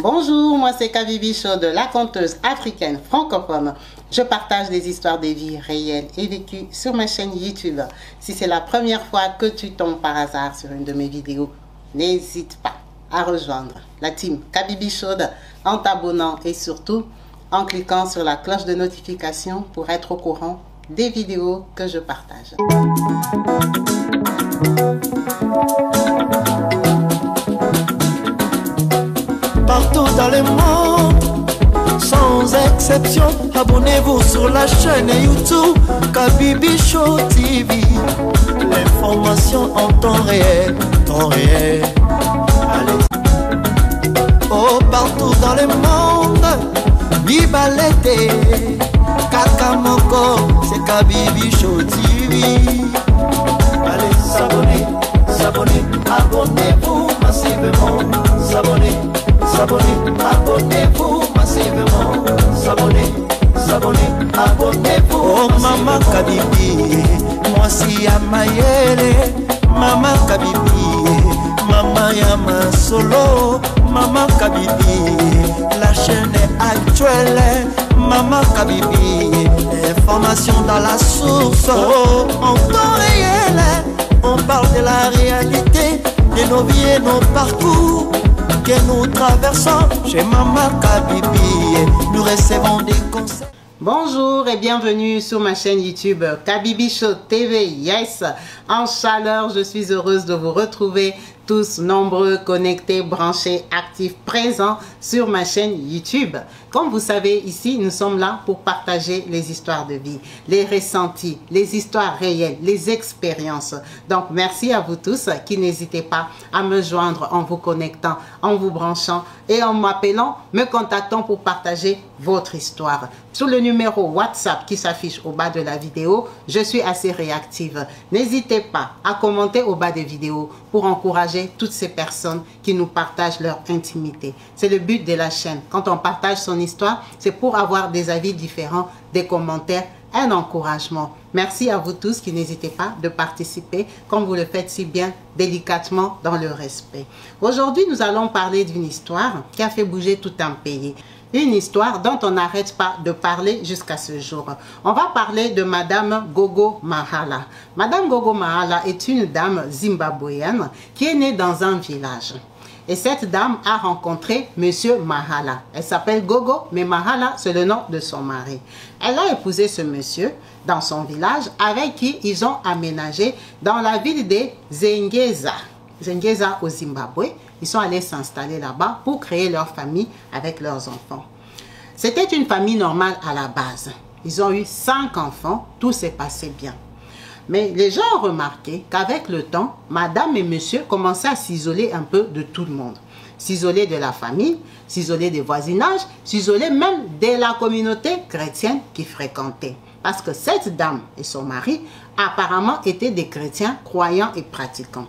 Bonjour, moi c'est Kabibi Show de la conteuse africaine francophone. Je partage des histoires de vie réelles et vécues sur ma chaîne YouTube. Si c'est la première fois que tu tombes par hasard sur une de mes vidéos, n'hésite pas à rejoindre la team Kabibi Show en t'abonnant et surtout en cliquant sur la cloche de notification pour être au courant des vidéos que je partage. Partout dans le monde, sans exception, abonnez-vous sur la chaîne YouTube Kabibi Show TV. L'information en temps réel, Allez. Oh, partout dans le monde, viva l'été, Kakamoko, c'est Kabibi Show TV. Allez, s'abonner, abonnez-vous massivement, abonnez-vous massivement, abonnez-vous. Oh Maman Kabibi, moi si Amayele, Maman Kabibi, Maman Yama Solo, Maman Kabibi, la chaîne est actuelle, Maman Kabibi, information dans la source, oh, en temps réel, on parle de la réalité, de nos vies et nos parcours que nous traversons chez Maman Kabibi, nous recevons des conseils. Bonjour et bienvenue sur ma chaîne YouTube Kabibi Show TV. Yes, en chaleur, je suis heureuse de vous retrouver tous nombreux, connectés, branchés, actifs, présents sur ma chaîne YouTube. Comme vous savez, ici, nous sommes là pour partager les histoires de vie, les ressentis, les histoires réelles, les expériences. Donc, merci à vous tous qui n'hésitez pas à me joindre en vous connectant, en vous branchant et en m'appelant, me contactant pour partager votre histoire. Sur le numéro WhatsApp qui s'affiche au bas de la vidéo, je suis assez réactive. N'hésitez pas à commenter au bas des vidéos pour encourager toutes ces personnes qui nous partagent leur intimité. C'est le but de la chaîne. Quand on partage son histoire, c'est pour avoir des avis différents, des commentaires, un encouragement. Merci à vous tous qui n'hésitez pas de participer comme vous le faites si bien délicatement dans le respect. Aujourd'hui, nous allons parler d'une histoire qui a fait bouger tout un pays. Une histoire dont on n'arrête pas de parler jusqu'à ce jour. On va parler de Madame Gogo Mahala. Madame Gogo Mahala est une dame zimbabwéenne qui est née dans un village. Et cette dame a rencontré Monsieur Mahala. Elle s'appelle Gogo, mais Mahala, c'est le nom de son mari. Elle a épousé ce monsieur dans son village avec qui ils ont aménagé dans la ville de Zengeza. Zengeza au Zimbabwe. Ils sont allés s'installer là-bas pour créer leur famille avec leurs enfants. C'était une famille normale à la base. Ils ont eu 5 enfants, tout s'est passé bien. Mais les gens ont remarqué qu'avec le temps, madame et monsieur commençaient à s'isoler un peu de tout le monde. S'isoler de la famille, s'isoler des voisinages, s'isoler même de la communauté chrétienne qu'ils fréquentaient. Parce que cette dame et son mari apparemment étaient des chrétiens croyants et pratiquants.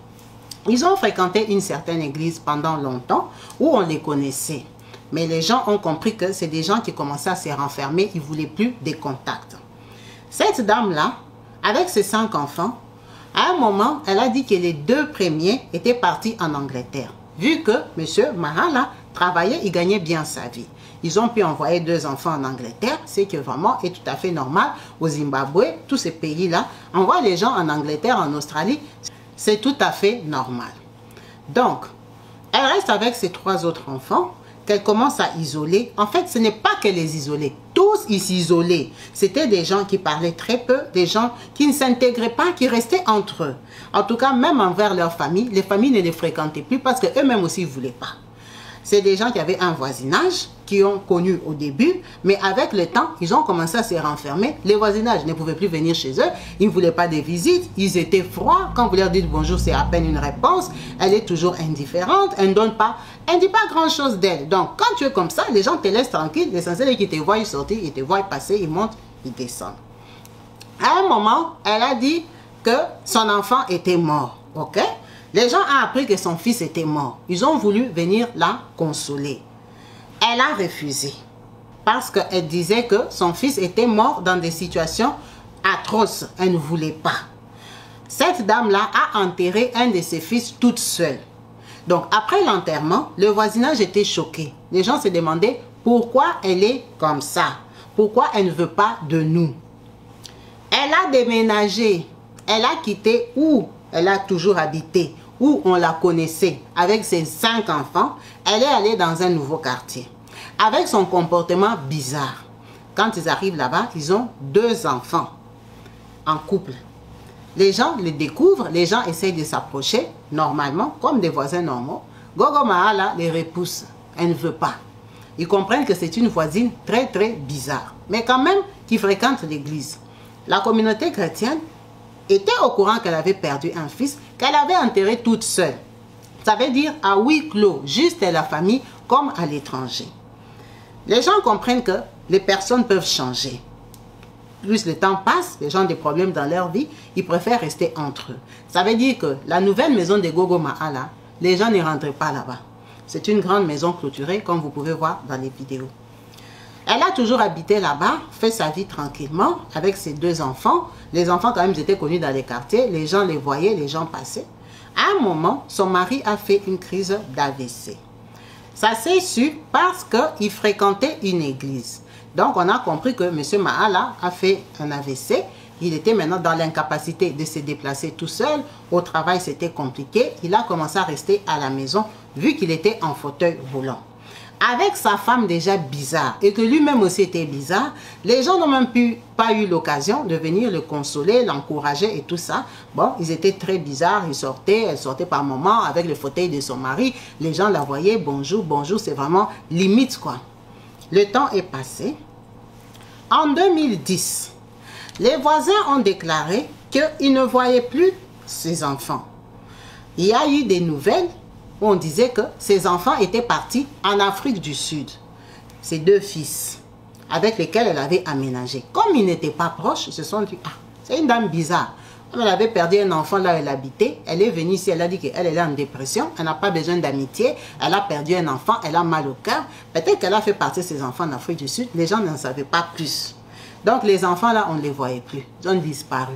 Ils ont fréquenté une certaine église pendant longtemps où on les connaissait. Mais les gens ont compris que c'est des gens qui commençaient à se renfermer, ils ne voulaient plus des contacts. Cette dame-là, avec ses 5 enfants, à un moment, elle a dit que les 2 premiers étaient partis en Angleterre. Vu que M. Mahala travaillait, il gagnait bien sa vie. Ils ont pu envoyer 2 enfants en Angleterre, ce qui vraiment est tout à fait normal. Au Zimbabwe, tous ces pays-là, envoient les gens en Angleterre, en Australie. C'est tout à fait normal. Donc, elle reste avec ses 3 autres enfants qu'elle commence à isoler. En fait, ce n'est pas qu'elle les isolait. Tous, ils s'isolaient. C'était des gens qui parlaient très peu, des gens qui ne s'intégraient pas, qui restaient entre eux. En tout cas, même envers leur famille, les familles ne les fréquentaient plus parce qu'eux-mêmes aussi ne voulaient pas. C'est des gens qui avaient un voisinage, qui ont connu au début, mais avec le temps, ils ont commencé à se renfermer. Les voisinages ne pouvaient plus venir chez eux, ils ne voulaient pas des visites, ils étaient froids. Quand vous leur dites bonjour, c'est à peine une réponse. Elle est toujours indifférente, elle ne dit pas grand-chose d'elle. Donc, quand tu es comme ça, les gens te laissent tranquille. L'essentiel est qu'ils te voient sortir, ils te voient passer, ils montent, ils descendent. À un moment, elle a dit que son enfant était mort, ok? Les gens ont appris que son fils était mort. Ils ont voulu venir la consoler. Elle a refusé. Parce qu'elle disait que son fils était mort dans des situations atroces. Elle ne voulait pas. Cette dame-là a enterré un de ses fils toute seule. Donc, après l'enterrement, le voisinage était choqué. Les gens se demandaient pourquoi elle est comme ça. Pourquoi elle ne veut pas de nous. Elle a déménagé. Elle a quitté où elle a toujours habité, où on la connaissait. Avec ses 5 enfants, elle est allée dans un nouveau quartier. Avec son comportement bizarre. Quand ils arrivent là-bas, ils ont 2 enfants en couple. Les gens les découvrent, les gens essayent de s'approcher normalement, comme des voisins normaux. Gogo Mahala les repousse. Elle ne veut pas. Ils comprennent que c'est une voisine très très bizarre. Mais quand même, qui fréquente l'église. La communauté chrétienne était au courant qu'elle avait perdu un fils, qu'elle avait enterré toute seule. Ça veut dire à huis clos, juste à la famille, comme à l'étranger. Les gens comprennent que les personnes peuvent changer. Plus le temps passe, les gens ont des problèmes dans leur vie, ils préfèrent rester entre eux. Ça veut dire que la nouvelle maison de Gogo Mahala, les gens ne rentrent pas là-bas. C'est une grande maison clôturée, comme vous pouvez voir dans les vidéos. Elle a toujours habité là-bas, fait sa vie tranquillement, avec ses 2 enfants. Les enfants, quand même, étaient connus dans les quartiers. Les gens les voyaient, les gens passaient. À un moment, son mari a fait une crise d'AVC. Ça s'est su parce qu'il fréquentait une église. Donc, on a compris que M. Mahala a fait un AVC. Il était maintenant dans l'incapacité de se déplacer tout seul. Au travail, c'était compliqué. Il a commencé à rester à la maison, vu qu'il était en fauteuil roulant. Avec sa femme déjà bizarre, et que lui-même aussi était bizarre, les gens n'ont même pas eu l'occasion de venir le consoler, l'encourager et tout ça. Bon, ils étaient très bizarres, ils sortaient, elle sortait par moments avec le fauteuil de son mari. Les gens la voyaient, bonjour, bonjour, c'est vraiment limite quoi. Le temps est passé. En 2010, les voisins ont déclaré qu'ils ne voyaient plus ses enfants. Il y a eu des nouvelles où on disait que ses enfants étaient partis en Afrique du Sud. Ses 2 fils, avec lesquels elle avait aménagé. Comme ils n'étaient pas proches, ils se sont dit, ah, c'est une dame bizarre. Comme elle avait perdu un enfant là où elle habitait, elle est venue ici, elle a dit qu'elle est en dépression, elle n'a pas besoin d'amitié, elle a perdu un enfant, elle a mal au cœur. Peut-être qu'elle a fait partir ses enfants en Afrique du Sud, les gens n'en savaient pas plus. Donc les enfants là, on ne les voyait plus, ils ont disparu.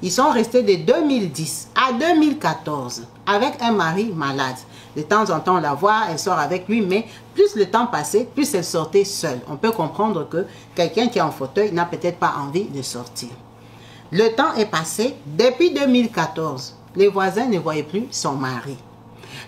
Ils sont restés de 2010 à 2014 avec un mari malade. De temps en temps, on la voit, elle sort avec lui, mais plus le temps passait, plus elle sortait seule. On peut comprendre que quelqu'un qui est en fauteuil n'a peut-être pas envie de sortir. Le temps est passé. Depuis 2014, les voisins ne voyaient plus son mari.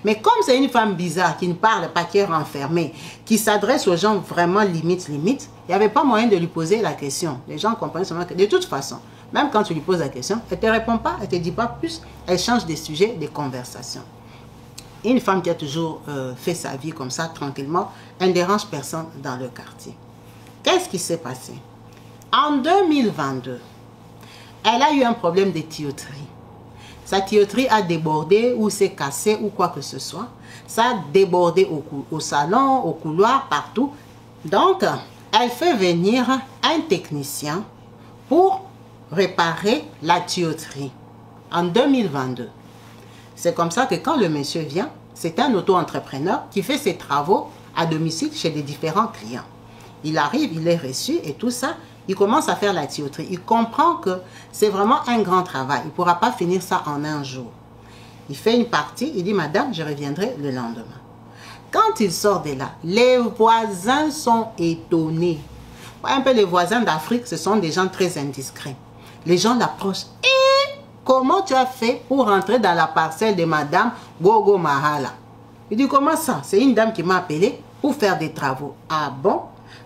Mais comme c'est une femme bizarre qui ne parle pas, qui est renfermée, qui s'adresse aux gens vraiment limite, il n'y avait pas moyen de lui poser la question. Les gens comprennent seulement que de toute façon, même quand tu lui poses la question, elle ne te répond pas, elle ne te dit pas plus, elle change des sujets, des conversations. Une femme qui a toujours fait sa vie comme ça, tranquillement, elle ne dérange personne dans le quartier. Qu'est-ce qui s'est passé? En 2022, elle a eu un problème de tuyauterie. Sa tuyauterie a débordé ou s'est cassée ou quoi que ce soit. Ça a débordé au salon, au couloir, partout. Donc, elle fait venir un technicien pour réparer la tuyauterie en 2022. C'est comme ça que quand le monsieur vient, c'est un auto-entrepreneur qui fait ses travaux à domicile chez les différents clients. Il arrive, il est reçu et tout ça. Il commence à faire la tuyauterie. Il comprend que c'est vraiment un grand travail. Il ne pourra pas finir ça en un jour. Il fait une partie, il dit, madame, je reviendrai le lendemain. Quand il sort de là, les voisins sont étonnés. Un peu les voisins d'Afrique, ce sont des gens très indiscrets. Les gens l'approchent. Et comment tu as fait pour rentrer dans la parcelle de madame Gogo Mahala? Il dit, comment ça? C'est une dame qui m'a appelé pour faire des travaux. Ah bon?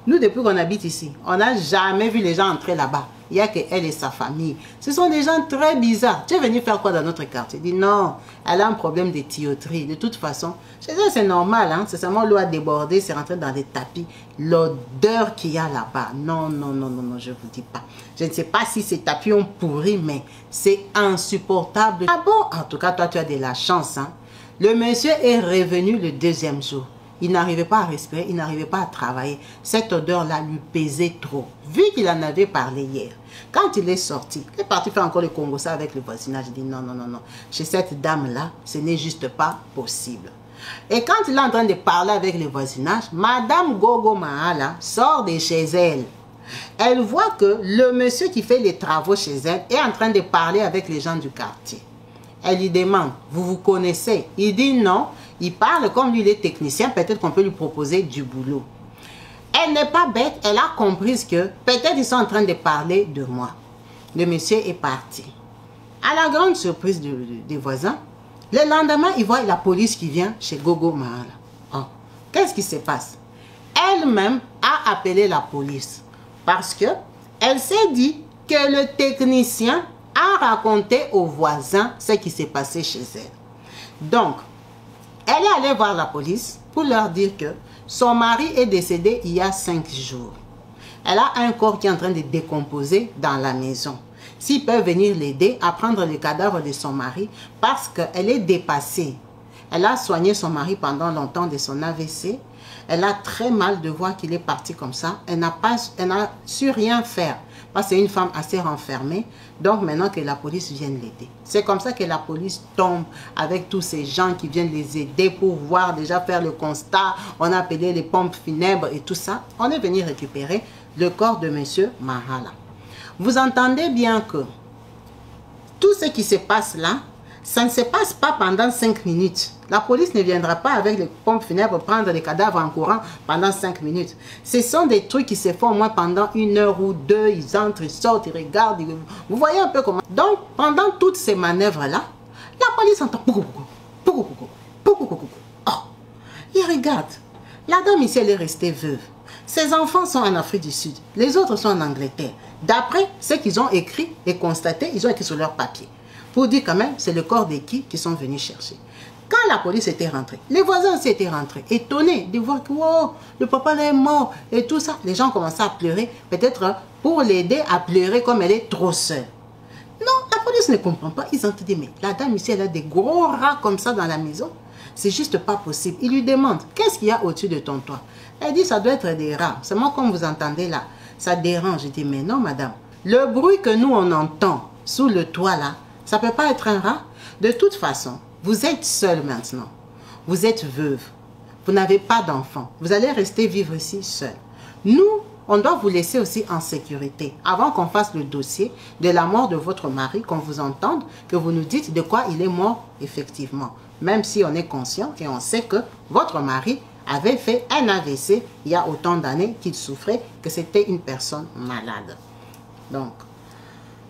Nous, depuis qu'on habite ici, on n'a jamais vu les gens entrer là-bas. Il n'y a qu'elle et sa famille. Ce sont des gens très bizarres. Tu es venu faire quoi dans notre quartier? Il dit non, elle a un problème de tuyauterie. De toute façon, chez elle, c'est normal. Hein? C'est seulement l'eau a débordé, c'est rentré dans les tapis. L'odeur qu'il y a là-bas. Non, non, non, non, non, je ne vous dis pas. Je ne sais pas si ces tapis ont pourri, mais c'est insupportable. Ah bon? En tout cas, toi, tu as de la chance. Hein? Le monsieur est revenu le 2e jour. Il n'arrivait pas à respirer, il n'arrivait pas à travailler. Cette odeur-là lui pesait trop, vu qu'il en avait parlé hier. Quand il est sorti, il est parti faire encore le Congo ça avec le voisinage. Il dit non, non, non, non. Chez cette dame-là, ce n'est juste pas possible. Et quand il est en train de parler avec le voisinage, madame Gogo Mahala sort de chez elle. Elle voit que le monsieur qui fait les travaux chez elle est en train de parler avec les gens du quartier. Elle lui demande, vous vous connaissez? Il dit non. Il parle comme lui, il est technicien, peut-être qu'on peut lui proposer du boulot. Elle n'est pas bête, elle a compris que peut-être ils sont en train de parler de moi. Le monsieur est parti. À la grande surprise des voisins, le lendemain, il voit la police qui vient chez Gogo Mahala. Oh, qu'est-ce qui se passe? Elle-même a appelé la police parce que elle s'est dit que le technicien a raconté aux voisins ce qui s'est passé chez elle. Donc, elle est allée voir la police pour leur dire que son mari est décédé il y a 5 jours. Elle a un corps qui est en train de décomposer dans la maison. S'ils peuvent venir l'aider à prendre le cadavre de son mari parce qu'elle est dépassée. Elle a soigné son mari pendant longtemps de son AVC. Elle a très mal de voir qu'il est parti comme ça. Elle n'a su rien faire parce que c'est une femme assez renfermée. Donc maintenant que la police vienne l'aider. C'est comme ça que la police tombe avec tous ces gens qui viennent les aider pour voir déjà faire le constat. On a appelé les pompes funèbres et tout ça. On est venu récupérer le corps de monsieur Mahala. Vous entendez bien que tout ce qui se passe là, ça ne se passe pas pendant 5 minutes. La police ne viendra pas avec les pompes funèbres prendre les cadavres en courant pendant 5 minutes. Ce sont des trucs qui se font au moins pendant 1 heure ou 2. Ils entrent, ils sortent, ils regardent. Vous voyez un peu comment. Donc, pendant toutes ces manœuvres-là, la police entend oh, il regarde. La dame ici, elle est restée veuve. Ses enfants sont en Afrique du Sud. Les autres sont en Angleterre. D'après ce qu'ils ont écrit et constaté, ils ont écrit sur leur papier. Pour dire quand même, c'est le corps de qui sont venus chercher. Quand la police était rentrée, les voisins aussi étaient rentrés, étonnés de voir que wow, le papa là est mort et tout ça. Les gens commençaient à pleurer, peut-être pour l'aider à pleurer comme elle est trop seule. Non, la police ne comprend pas. Ils ont dit, mais la dame ici, elle a des gros rats comme ça dans la maison. C'est juste pas possible. Ils lui demandent, qu'est-ce qu'il y a au-dessus de ton toit? Elle dit, ça doit être des rats. Seulement comme vous entendez là, ça dérange. Je dis, mais non madame, le bruit que nous on entend sous le toit là, ça ne peut pas être un rat. De toute façon, vous êtes seule maintenant. Vous êtes veuve. Vous n'avez pas d'enfant. Vous allez rester vivre ici seule. Nous, on doit vous laisser aussi en sécurité. Avant qu'on fasse le dossier de la mort de votre mari, qu'on vous entende, que vous nous dites de quoi il est mort effectivement. Même si on est conscient et on sait que votre mari avait fait un AVC il y a autant d'années qu'il souffrait, que c'était une personne malade. Donc,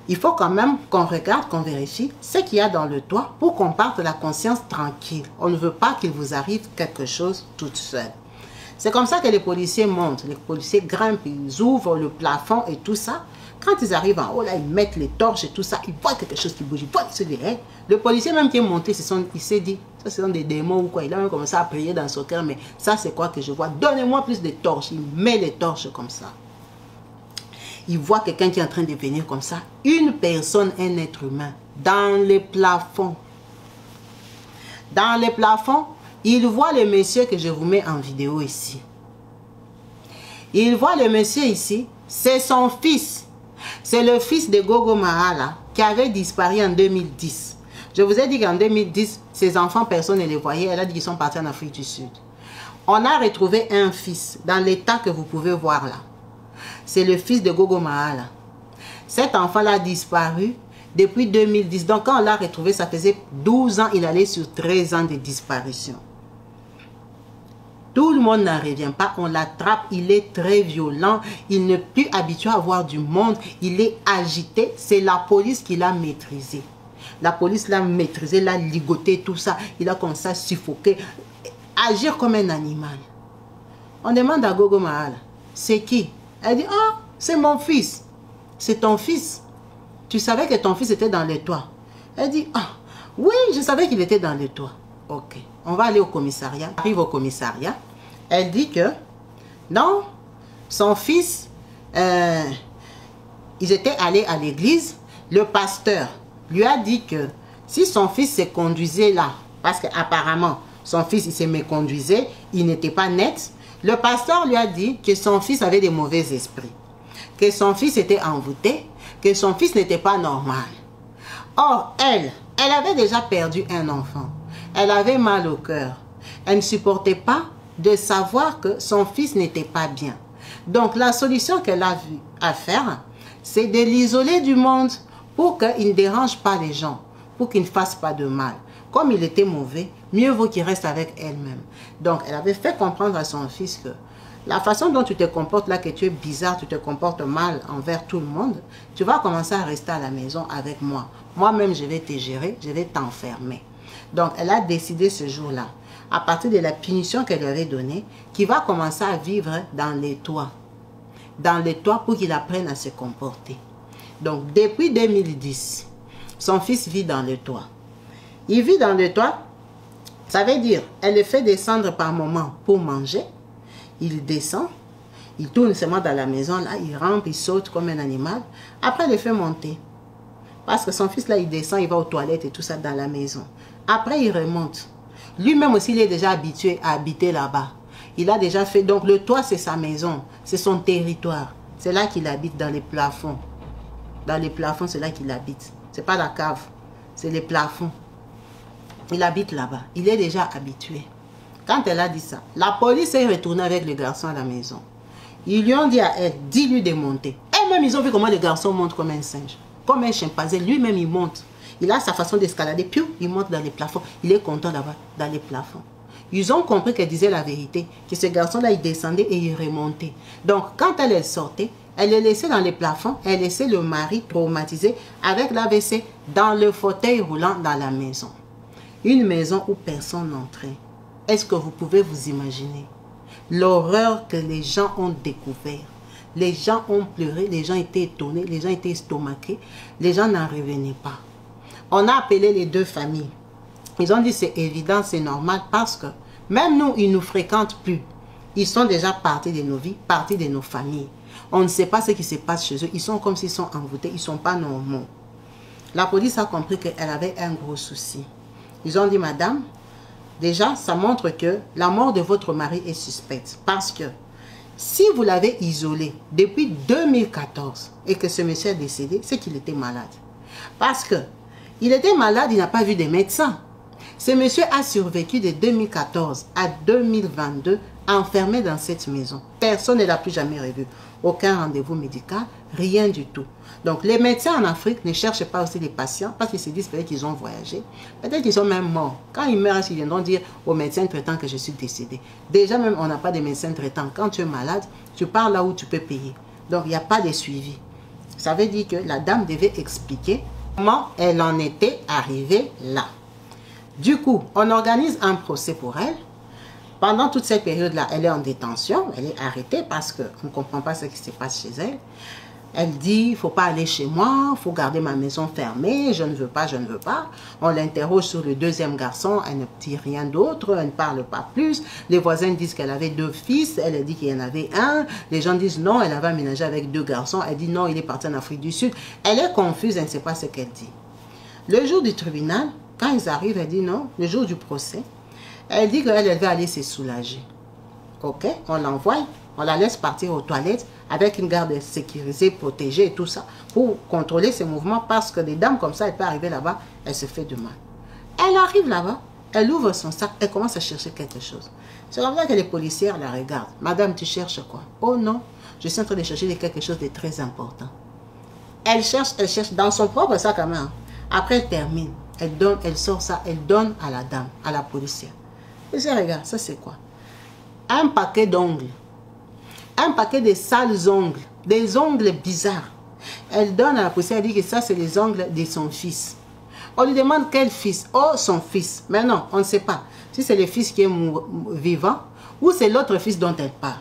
il faut quand même qu'on regarde, qu'on vérifie ce qu'il y a dans le toit pour qu'on parte la conscience tranquille. On ne veut pas qu'il vous arrive quelque chose toute seule. C'est comme ça que les policiers montent, les policiers grimpent, ils ouvrent le plafond et tout ça. Quand ils arrivent en haut, là, ils mettent les torches et tout ça, ils voient quelque chose qui bouge, ils voient qu'ils se disent, hey. Le policier même qui est monté, il s'est dit, ça ce sont des démons ou quoi. Il a même commencé à prier dans son cœur, mais ça c'est quoi que je vois? Donnez-moi plus de torches. Il met les torches comme ça. Il voit quelqu'un qui est en train de venir comme ça. Une personne, un être humain, dans les plafonds. Dans les plafonds, il voit le monsieur que je vous mets en vidéo ici. Il voit le monsieur ici, c'est son fils. C'est le fils de Gogo Mahala qui avait disparu en 2010. Je vous ai dit qu'en 2010, ses enfants, personne ne les voyait. Elle a dit qu'ils sont partis en Afrique du Sud. On a retrouvé un fils dans l'état que vous pouvez voir là. C'est le fils de Gogo Mahala. Cet enfant-là a disparu depuis 2010. Donc quand on l'a retrouvé, ça faisait 12 ans. Il allait sur 13 ans de disparition. Tout le monde n'en revient pas. On l'attrape. Il est très violent. Il n'est plus habitué à voir du monde. Il est agité. C'est la police qui l'a maîtrisé. La police l'a maîtrisé, l'a ligoté, tout ça. Il a commencé à suffoquer. Agir comme un animal. On demande à Gogo Mahala, c'est qui? Elle dit, ah, c'est mon fils. C'est ton fils. Tu savais que ton fils était dans le toit. Elle dit, ah, oui, je savais qu'il était dans le toit. Ok, on va aller au commissariat. Arrive au commissariat. Elle dit que, non, son fils, ils étaient allés à l'église. Le pasteur lui a dit que si son fils se conduisait là, parce qu'apparemment, son fils, il se méconduisait, il n'était pas net. Le pasteur lui a dit que son fils avait des mauvais esprits, que son fils était envoûté, que son fils n'était pas normal. Or, elle avait déjà perdu un enfant. Elle avait mal au cœur. Elle ne supportait pas de savoir que son fils n'était pas bien. Donc, la solution qu'elle a vu à faire, c'est de l'isoler du monde pour qu'il ne dérange pas les gens, pour qu'il ne fasse pas de mal. comme il était mauvais, mieux vaut qu'il reste avec elle-même. Donc, elle avait fait comprendre à son fils que la façon dont tu te comportes là, que tu es bizarre, tu te comportes mal envers tout le monde, tu vas commencer à rester à la maison avec moi. Moi-même, je vais te gérer, je vais t'enfermer. Donc, elle a décidé ce jour-là, à partir de la punition qu'elle lui avait donnée, qu'il va commencer à vivre dans les toits. Dans les toits pour qu'il apprenne à se comporter. Donc, depuis 2010, son fils vit dans le toit. Il vit dans le toit, ça veut dire, elle le fait descendre par moment pour manger. Il descend, il tourne seulement dans la maison, là, il rampe, il saute comme un animal. Après, il le fait monter. Parce que son fils, là, il descend, il va aux toilettes et tout ça dans la maison. Après, il remonte. Lui-même aussi, il est déjà habitué à habiter là-bas. Il a déjà fait, donc le toit, c'est sa maison, c'est son territoire. C'est là qu'il habite, dans les plafonds. Dans les plafonds, c'est là qu'il habite. C'est pas la cave, c'est les plafonds. Il habite là-bas. Il est déjà habitué. Quand elle a dit ça, la police est retournée avec le garçon à la maison. Ils lui ont dit à elle, dis-lui de monter. Elles-mêmes, ils ont vu comment le garçon monte comme un singe. Comme un chimpanzé, lui-même, il monte. Il a sa façon d'escalader, puis il monte dans les plafonds. Il est content là-bas, dans les plafonds. Ils ont compris qu'elle disait la vérité, que ce garçon-là, il descendait et il remontait. Donc, quand elle sortait, elle le laissait dans les plafonds, elle laissait le mari traumatisé avec l'AVC dans le fauteuil roulant dans la maison. Une maison où personne n'entrait. Est-ce que vous pouvez vous imaginer l'horreur que les gens ont découvert? Les gens ont pleuré, les gens étaient étonnés, les gens étaient estomaqués, les gens n'en revenaient pas. On a appelé les deux familles. Ils ont dit c'est évident, c'est normal parce que même nous, ils ne nous fréquentent plus. Ils sont déjà partis de nos vies, partis de nos familles. On ne sait pas ce qui se passe chez eux. Ils sont comme s'ils sont envoûtés, ils ne sont pas normaux. La police a compris qu'elle avait un gros souci. Ils ont dit, madame, déjà, ça montre que la mort de votre mari est suspecte. Parce que si vous l'avez isolé depuis 2014 et que ce monsieur est décédé, c'est qu'il était malade. Parce que il était malade, il n'a pas vu de médecin. Ce monsieur a survécu de 2014 à 2022 enfermé dans cette maison. Personne ne l'a plus jamais revu. Aucun rendez-vous médical, rien du tout. Donc les médecins en Afrique ne cherchent pas aussi les patients parce qu'ils se disent peut-être qu'ils ont voyagé. Peut-être qu'ils sont même morts. Quand ils meurent, ils viendront dire aux médecins traitants que je suis décédé. Déjà même, on n'a pas de médecins traitants. Quand tu es malade, tu pars là où tu peux payer. Donc il n'y a pas de suivi. Ça veut dire que la dame devait expliquer comment elle en était arrivée là. Du coup, on organise un procès pour elle. Pendant toute cette période-là, elle est en détention, elle est arrêtée parce qu'on ne comprend pas ce qui se passe chez elle. Elle dit, il ne faut pas aller chez moi, il faut garder ma maison fermée, je ne veux pas, je ne veux pas. On l'interroge sur le deuxième garçon, elle ne dit rien d'autre, elle ne parle pas plus. Les voisins disent qu'elle avait 2 fils, elle dit qu'il y en avait un. Les gens disent non, elle avait aménagé avec 2 garçons. Elle dit non, il est parti en Afrique du Sud. Elle est confuse, elle ne sait pas ce qu'elle dit. Le jour du tribunal, quand ils arrivent, elle dit non, le jour du procès, elle dit qu'elle va aller se soulager. Ok, on l'envoie, on la laisse partir aux toilettes avec une garde sécurisée, protégée et tout ça, pour contrôler ses mouvements parce que des dames comme ça, elle peut arriver là-bas, elle se fait du mal. Elle arrive là-bas, elle ouvre son sac, elle commence à chercher quelque chose. C'est comme ça que les policières la regardent. Madame, tu cherches quoi? Oh non, je suis en train de chercher quelque chose de très important. Elle cherche dans son propre sac à main. Après, elle termine. Elle donne, elle sort ça, elle donne à la dame, à la policière. Je dis, regarde, ça c'est quoi? Un paquet d'ongles. Un paquet de sales ongles. Des ongles bizarres. Elle donne à la policière, elle dit que ça c'est les ongles de son fils. On lui demande quel fils? Oh, son fils. Mais non, on ne sait pas. Si c'est le fils qui est vivant ou c'est l'autre fils dont elle parle.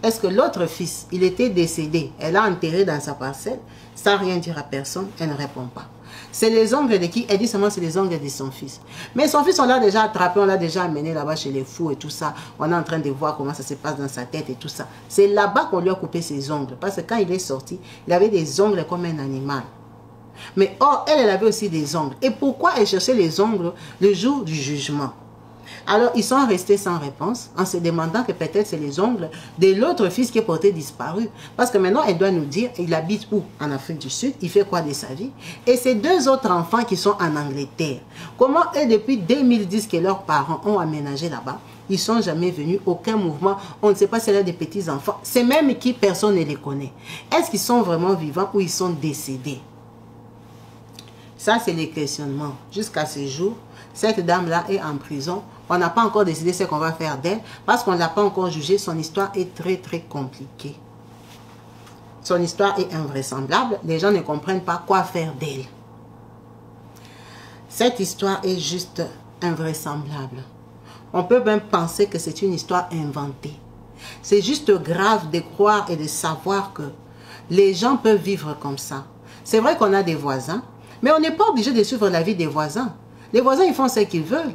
Est-ce que l'autre fils, il était décédé, elle l'a enterré dans sa parcelle, sans rien dire à personne, elle ne répond pas. C'est les ongles de qui? Elle dit seulement c'est les ongles de son fils. Mais son fils, on l'a déjà attrapé, on l'a déjà amené là-bas chez les fous et tout ça. On est en train de voir comment ça se passe dans sa tête et tout ça. C'est là-bas qu'on lui a coupé ses ongles. Parce que quand il est sorti, il avait des ongles comme un animal. Mais or, elle avait aussi des ongles. Et pourquoi elle cherchait les ongles le jour du jugement? Alors, ils sont restés sans réponse en se demandant que peut-être c'est les ongles de l'autre fils qui est porté disparu. Parce que maintenant, elle doit nous dire, il habite où? En Afrique du Sud. Il fait quoi de sa vie? Et ces 2 autres enfants qui sont en Angleterre. Comment eux, depuis 2010 que leurs parents ont aménagé là-bas, ils ne sont jamais venus, aucun mouvement. On ne sait pas si c'est des petits-enfants. C'est même qui, personne ne les connaît. Est-ce qu'ils sont vraiment vivants ou ils sont décédés? Ça, c'est les questionnements. Jusqu'à ce jour, cette dame-là est en prison. On n'a pas encore décidé ce qu'on va faire d'elle parce qu'on ne l'a pas encore jugée. Son histoire est très, très compliquée. Son histoire est invraisemblable. Les gens ne comprennent pas quoi faire d'elle. Cette histoire est juste invraisemblable. On peut même penser que c'est une histoire inventée. C'est juste grave de croire et de savoir que les gens peuvent vivre comme ça. C'est vrai qu'on a des voisins, mais on n'est pas obligé de suivre la vie des voisins. Les voisins, ils font ce qu'ils veulent.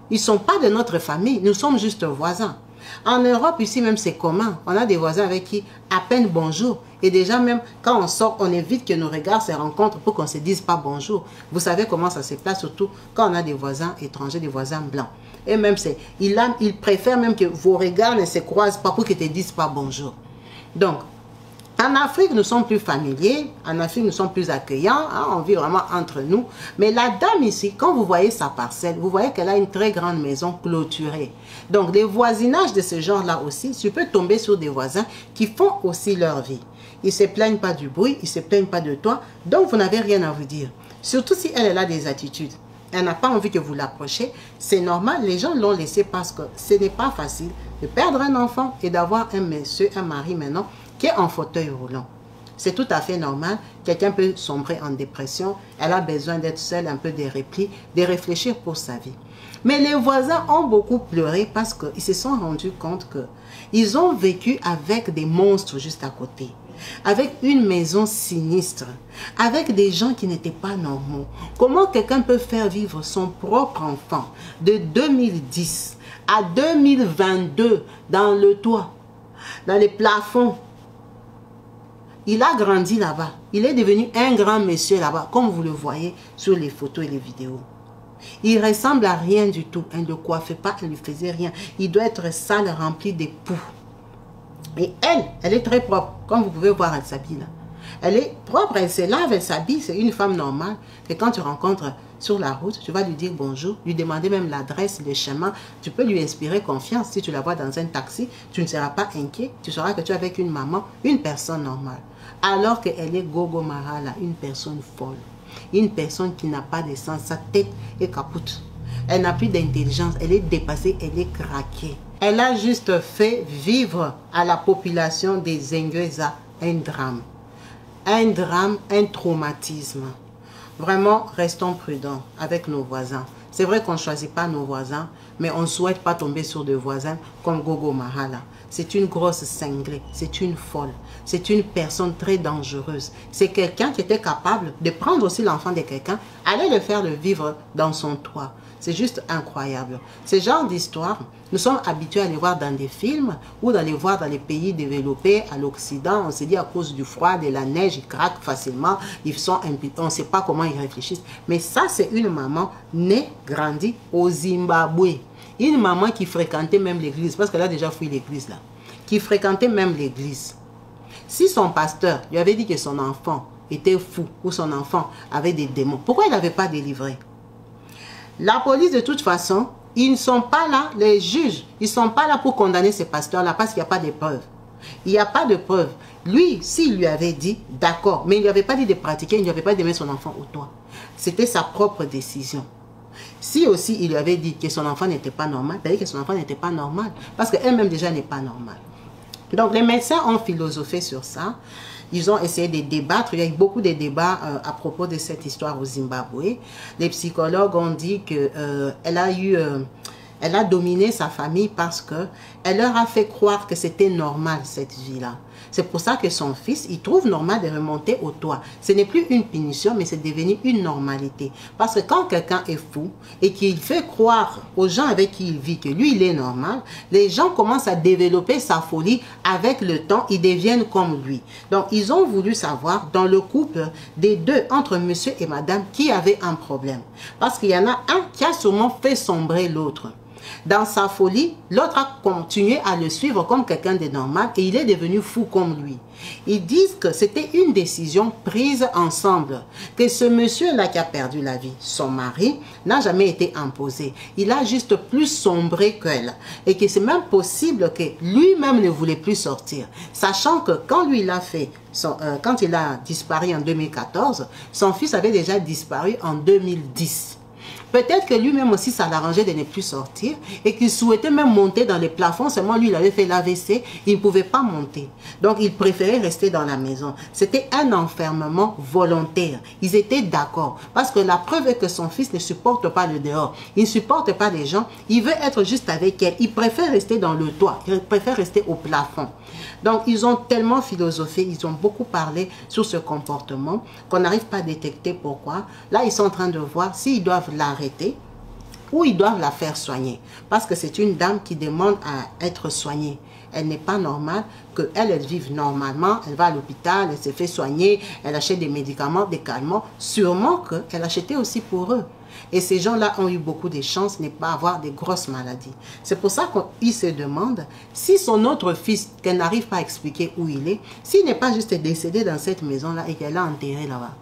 Ils ne sont pas de notre famille, nous sommes juste voisins. En Europe, ici même, c'est commun. On a des voisins avec qui, à peine bonjour. Et déjà même, quand on sort, on évite que nos regards se rencontrent pour qu'on ne se dise pas bonjour. Vous savez comment ça se passe, surtout quand on a des voisins étrangers, des voisins blancs. Et même, ils préfèrent même que vos regards ne se croisent pas pour qu'ils ne te disent pas bonjour. Donc, en Afrique, nous sommes plus familiers. En Afrique, nous sommes plus accueillants. Hein, on vit vraiment entre nous. Mais la dame ici, quand vous voyez sa parcelle, vous voyez qu'elle a une très grande maison clôturée. Donc, les voisinages de ce genre-là aussi, tu peux tomber sur des voisins qui font aussi leur vie. Ils ne se plaignent pas du bruit, ils ne se plaignent pas de toi. Donc, vous n'avez rien à vous dire. Surtout si elle a des attitudes. Elle n'a pas envie que vous l'approchiez. C'est normal, les gens l'ont laissé parce que ce n'est pas facile de perdre un enfant et d'avoir un monsieur, un mari maintenant, qui est en fauteuil roulant. C'est tout à fait normal. Quelqu'un peut sombrer en dépression. Elle a besoin d'être seule, un peu de repli, de réfléchir pour sa vie. Mais les voisins ont beaucoup pleuré parce qu'ils se sont rendus compte qu'ils ont vécu avec des monstres juste à côté. Avec une maison sinistre. Avec des gens qui n'étaient pas normaux. Comment quelqu'un peut faire vivre son propre enfant de 2010 à 2022 dans le toit, dans les plafonds? Il a grandi là-bas. Il est devenu un grand monsieur là-bas, comme vous le voyez sur les photos et les vidéos. Il ressemble à rien du tout. Elle ne le coiffait pas, elle ne lui faisait rien. Il doit être sale, rempli de poux. Et elle est très propre. Comme vous pouvez voir, elle s'habille là. Elle est propre, elle se lave, elle s'habille. C'est une femme normale. Et quand tu rencontres sur la route, tu vas lui dire bonjour, lui demander même l'adresse, le chemin. Tu peux lui inspirer confiance. Si tu la vois dans un taxi, tu ne seras pas inquiet. Tu sauras que tu es avec une maman, une personne normale. Alors qu'elle est Gogo Marala, une personne folle. Une personne qui n'a pas de sens. Sa tête est capote. Elle n'a plus d'intelligence. Elle est dépassée, elle est craquée. Elle a juste fait vivre à la population des Zengueza un drame. Un drame, un traumatisme. Vraiment, restons prudents avec nos voisins. C'est vrai qu'on ne choisit pas nos voisins, mais on ne souhaite pas tomber sur des voisins comme Gogo Marala. C'est une grosse cinglée, c'est une folle, c'est une personne très dangereuse. C'est quelqu'un qui était capable de prendre aussi l'enfant de quelqu'un, aller le faire le vivre dans son toit. C'est juste incroyable. Ce genre d'histoire, nous sommes habitués à les voir dans des films ou à les voir dans les pays développés, à l'Occident. On se dit à cause du froid, de la neige, ils craquent facilement. On ne sait pas comment ils réfléchissent. Mais ça, c'est une maman née, grandie au Zimbabwe. Une maman qui fréquentait même l'église, parce qu'elle a déjà fui l'église là, qui fréquentait même l'église. Si son pasteur lui avait dit que son enfant était fou ou son enfant avait des démons, pourquoi il n'avait pas délivré? La police, de toute façon, ils ne sont pas là, les juges, ils ne sont pas là pour condamner ces pasteurs-là parce qu'il n'y a pas de preuves. Il n'y a pas de preuves. Lui, s'il lui avait dit, d'accord, mais il ne lui avait pas dit de pratiquer, il ne lui avait pas dit de mettre son enfant au toit. C'était sa propre décision. Si aussi il lui avait dit que son enfant n'était pas normal, c'est-à-dire que son enfant n'était pas normal, parce qu'elle-même déjà n'est pas normale. Donc les médecins ont philosophé sur ça. Ils ont essayé de débattre. Il y a eu beaucoup de débats à propos de cette histoire au Zimbabwe. Les psychologues ont dit qu'elle a dominé sa famille parce qu'elle leur a fait croire que c'était normal cette vie-là. C'est pour ça que son fils, il trouve normal de remonter au toit. Ce n'est plus une punition, mais c'est devenu une normalité. Parce que quand quelqu'un est fou et qu'il fait croire aux gens avec qui il vit que lui, il est normal, les gens commencent à développer sa folie. Avec le temps, ils deviennent comme lui. Donc, ils ont voulu savoir dans le couple des deux, entre monsieur et madame, qui avait un problème. Parce qu'il y en a un qui a sûrement fait sombrer l'autre. Dans sa folie, l'autre a continué à le suivre comme quelqu'un de normal et il est devenu fou comme lui. Ils disent que c'était une décision prise ensemble, que ce monsieur-là qui a perdu la vie, son mari, n'a jamais été imposé. Il a juste plus sombré qu'elle et que c'est même possible que lui-même ne voulait plus sortir, sachant que quand lui l'a fait, quand il a disparu en 2014, son fils avait déjà disparu en 2010. Peut-être que lui-même aussi, ça l'arrangeait de ne plus sortir et qu'il souhaitait même monter dans les plafonds. Seulement, lui, il avait fait l'AVC, il ne pouvait pas monter. Donc, il préférait rester dans la maison. C'était un enfermement volontaire. Ils étaient d'accord. Parce que la preuve est que son fils ne supporte pas le dehors. Il ne supporte pas les gens. Il veut être juste avec elle. Il préfère rester dans le toit. Il préfère rester au plafond. Donc, ils ont tellement philosophé, ils ont beaucoup parlé sur ce comportement qu'on n'arrive pas à détecter pourquoi. Là, ils sont en train de voir s'ils doivent l'arrêter ou ils doivent la faire soigner. Parce que c'est une dame qui demande à être soignée. Elle n'est pas normale qu'elle vive normalement. Elle va à l'hôpital, elle se fait soigner, elle achète des médicaments, des calmants. Sûrement qu'elle achetait aussi pour eux. Et ces gens-là ont eu beaucoup de chance de ne pas avoir des grosses maladies. C'est pour ça qu'ils se demandent si son autre fils, qu'elle n'arrive pas à expliquer où il est, s'il n'est pas juste décédé dans cette maison-là et qu'elle l'a enterré là-bas.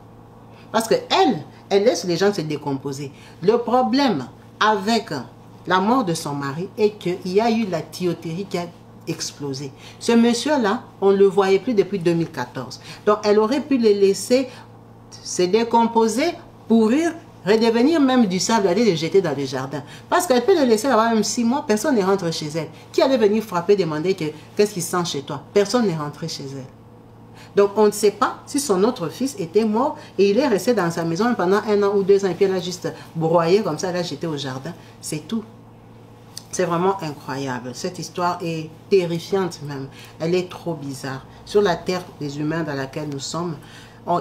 Parce qu'elle laisse les gens se décomposer. Le problème avec la mort de son mari est qu'il y a eu la tuyauterie qui a explosé. Ce monsieur-là, on ne le voyait plus depuis 2014. Donc, elle aurait pu le laisser se décomposer, pourrir, redevenir même du sable, aller le jeter dans le jardin. Parce qu'elle peut le laisser là-bas même 6 mois, personne ne rentre chez elle. Qui allait venir frapper, demander qu'est-ce qu'il sent chez toi? Personne n'est rentré chez elle. Donc on ne sait pas si son autre fils était mort et il est resté dans sa maison pendant 1 an ou 2 ans et puis elle a juste broyé comme ça, elle a jeté au jardin. C'est tout. C'est vraiment incroyable. Cette histoire est terrifiante même. Elle est trop bizarre. Sur la terre des humains dans laquelle nous sommes,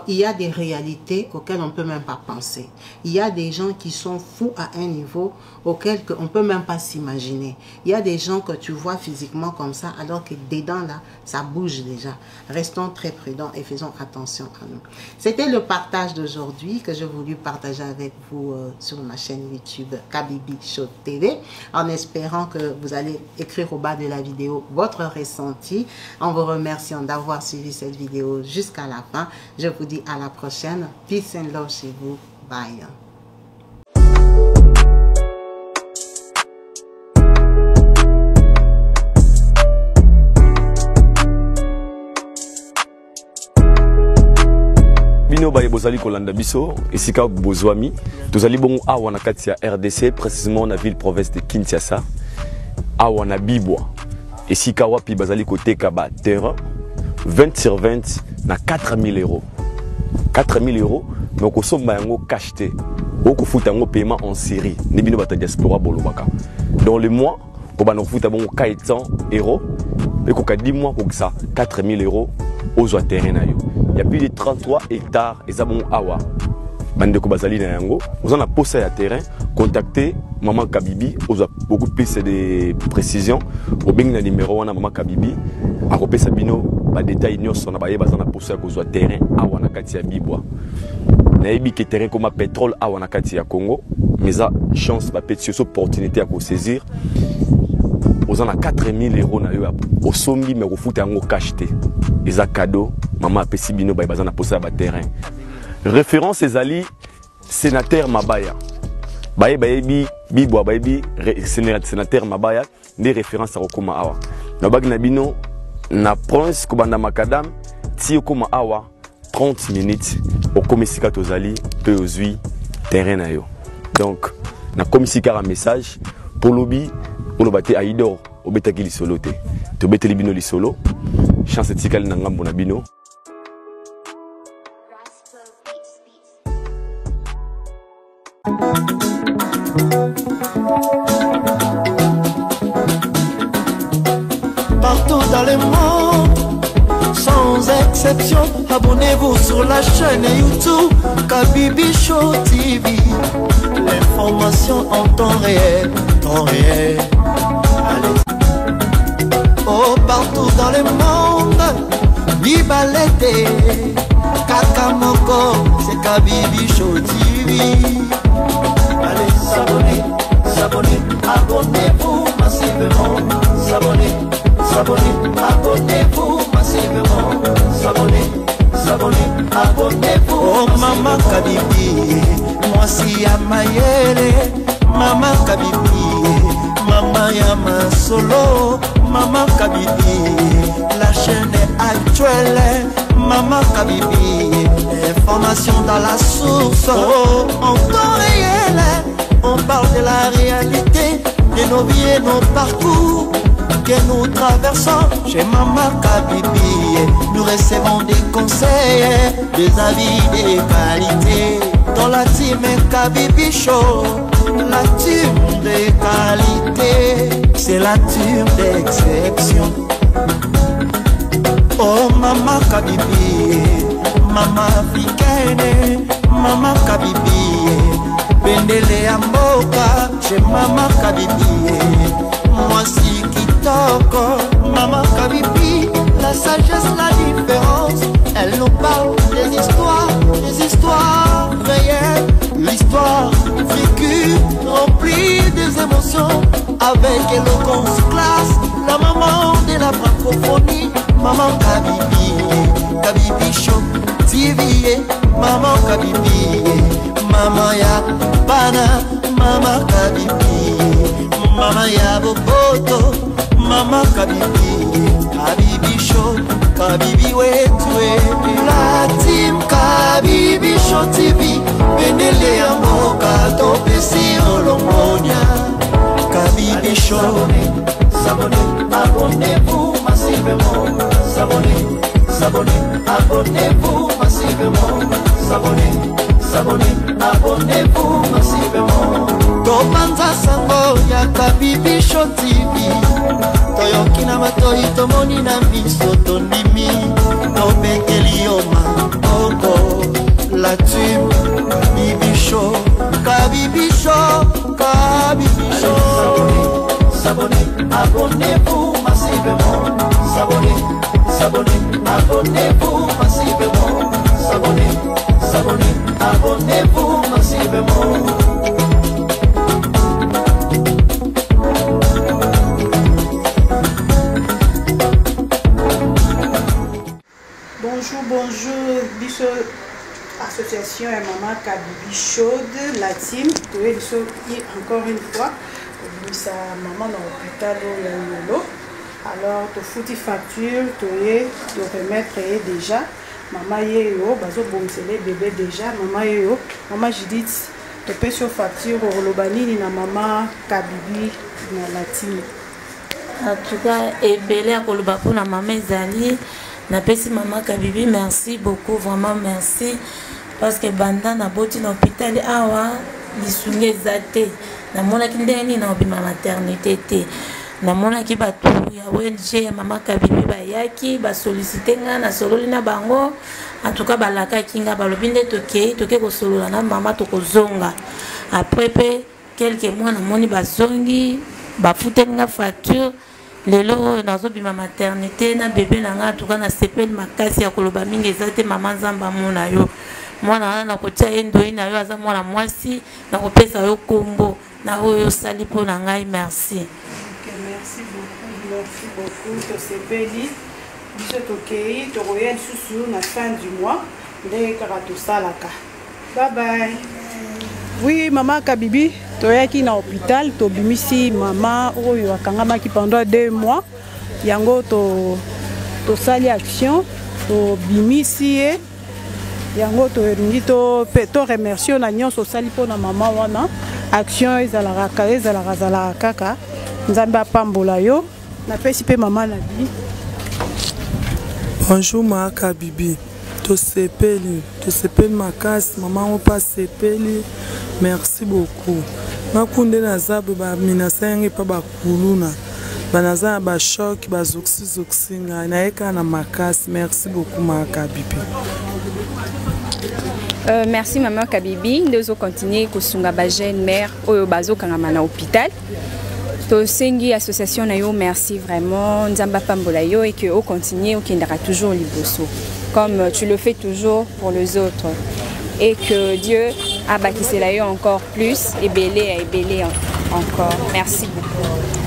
il y a des réalités auxquelles on ne peut même pas penser. Il y a des gens qui sont fous à un niveau auquel on ne peut même pas s'imaginer. Il y a des gens que tu vois physiquement comme ça, alors que dedans, là, ça bouge déjà. Restons très prudents et faisons attention à nous. C'était le partage d'aujourd'hui que j'ai voulu partager avec vous sur ma chaîne YouTube Kabibi Show TV, en espérant que vous allez écrire au bas de la vidéo votre ressenti, en vous remerciant d'avoir suivi cette vidéo jusqu'à la fin. Je vous dis à la prochaine. Peace and love chez vous. Bye. Bino baye bozali kolanda biso esika bozwami tozali bongo awa na kati ya RDC précisément na ville province de Kinshasa awa na Bibwa esika wapi bazali koteka ba terrain 20 sur 20 na 4000 €. 4000 €, mais au sommet yango cash te. Oko futa yango paiement en série. Ni bino bata diaspora bolobaka. Dans le mois, ko ba no futa bongo 400 €, et ko ka 10 mois ko ça 4000 € aux terrain na yo. Il y a plus de 33 hectares et ça bon awa. Bande ko bazali na yango, vous en a posé à terrain, contactez maman Kabibi, vous a beaucoup plus de précisions. Au bing na numéro wana maman Kabibi, a kopé sabino ba détail nyonso na baye bazana posé ko zo terrain awa na kati ya Bibwa. Na yebi ke terrain comme pétrole awa na kati ya Congo, mais a chance ba petite opportunité à ko saisir. Vous en a 4000 € na yo au sombi mais ko futa yango cash te. Eza cadeau, maman a pesi bino baye bazana posé ba terrain. Référence ezali sénateur Mabaya. Baye bayebi Bibwa bayebi sénateur Mabaya des références à Okoma awa. Na bag na bino na prince kobanda makadam ti okoma awa 30 minutes okomesika tozali pe ozui terrain na yo. Donc na komisika un message pour lobby pour lobate aidor obetaki lisolo te. To beteli bino lisolo. Chance tikali na ngambo na bino. Partout dans le monde, sans exception, abonnez-vous sur la chaîne YouTube Kabibi Show TV. L'information en temps réel, temps réel. Allez. Oh, partout dans le monde, Bibalete, Kakamoko, c'est Kabibi Show TV. Allez, s'abonner, s'abonner. abonnez-vous massivement. S'abonner, abonnez-vous massivement. S'abonner, abonnez-vous. Oh Maman Kabibi, moi si à Mayele, Maman Kabibi, Maman Yama Solo, Maman Kabibi, la chaîne est actuelle, Maman Kabibi, information dans la source, oh, en temps réel, on parle de la réalité, de nos vies et nos parcours que nous traversons chez Maman Kabibi. Nous recevons des conseils, des avis, des qualités. Dans la team Kabibi Show, la team de qualité, c'est la team d'exception. Oh Maman Kabibi, Maman africaine, Maman Kabibi, Bendele Amboka, chez Maman Kabibi. Moi si Kitoko, Maman Kabibi, la sagesse, la différence. Elle nous parle des histoires réelles, l'histoire vécue, remplie des émotions, avec éloquence, classe, la maman de la francophonie, Maman Kabibi, Kabibi Show, TV, Maman Kabibi, Maman ya Bana, Maman Kabibi, Maman ya Boboto, Maman Kabibi, Kabibi Show, Kabibi Wetwe, la team Kabibi Show TV, Benele ya Moka, Topesi Olongonia, Kabibi Show. S'abonnez, abonnez-vous massivement. S'abonnez, abonnez-vous massivement. S'abonnez, abonnez-vous massivement. Topanza sango ya Kabibi Show TV. Toyoki na matoi tomoni na miso tondimi. Topekeli oma oko. La team Kabibi Show. Kabibi Show. Kabibi Show. S'abonnez, abonnez-vous massivement. S'abonnez, abonnez-vous massivement. S'abonnez, abonnez-vous massivement. Bonjour, biso association et Maman Kabibi Show, la team, encore une fois, sa maman dans l'hôpital Yolo. Alors, tu fous tes factures, tu remettre déjà. Maman Yeo, bazo bomsele bébé déjà. Maman Yeo, Maman Judith, tu payes sur facture au Lobani na Maman Kabibi na la team. En tout cas, et belé à Koloba pour la maman Zali. Na pesi Maman Kabibi, merci beaucoup, vraiment merci. Parce que banda na boti na hôpital awa, lisunge zate. Na mona kindeni na obima maternité te. Na mona ki batu ya ONG Maman Kabibi bayaki ba solliciter nga na sololi na bango. En tout cas balaka kinga balobinde toke ko solola na mama to kozonga. Après pe quelques mois na moni bazongi ba futenga facture. Lelo nazo bima maternité na bébé na nga tout na sepel makasi ya koloba mingi ezate mama nzamba mona yo. Mwana na kotia endo ina yo aza mwana mwasi na kopesa yo kombo na oyo sali po na ngai merci. Okay, merci beaucoup to sepeli biso tokei to royal susu na fin du mois ndenge kaka tosalaka. Bye bye. Oui, Maman Kabibi, toyaki na hôpital, to bimisi maman oyo akangamaki pendant 2 mois. Yango to sali action, to bimisi e. Yango to ringi to remercier na nyonso sali po na maman wana. Action ezalaka kaka. Nzambe apambola yo. Na pesi pe maman na bi. Bonjour Maman Kabibi. To sepeli makasi maman opa sepeli. Merci beaucoup. Makunde na zabu ba minasa yangi pa bakuluna. Banaza ba choc ba zoksi nga na eka na makasi. Merci beaucoup Maman Kabibi. Merci Maman Kabibi. Nous continuer kusunga ba jeune mère oyo bazo kangama na hôpital. To sengi association na yo merci vraiment nzamba pambola yo et que au continuer au kindara toujours liboso comme tu le fais toujours pour les autres et que Dieu a bâti cela encore plus et belé encore. Merci beaucoup.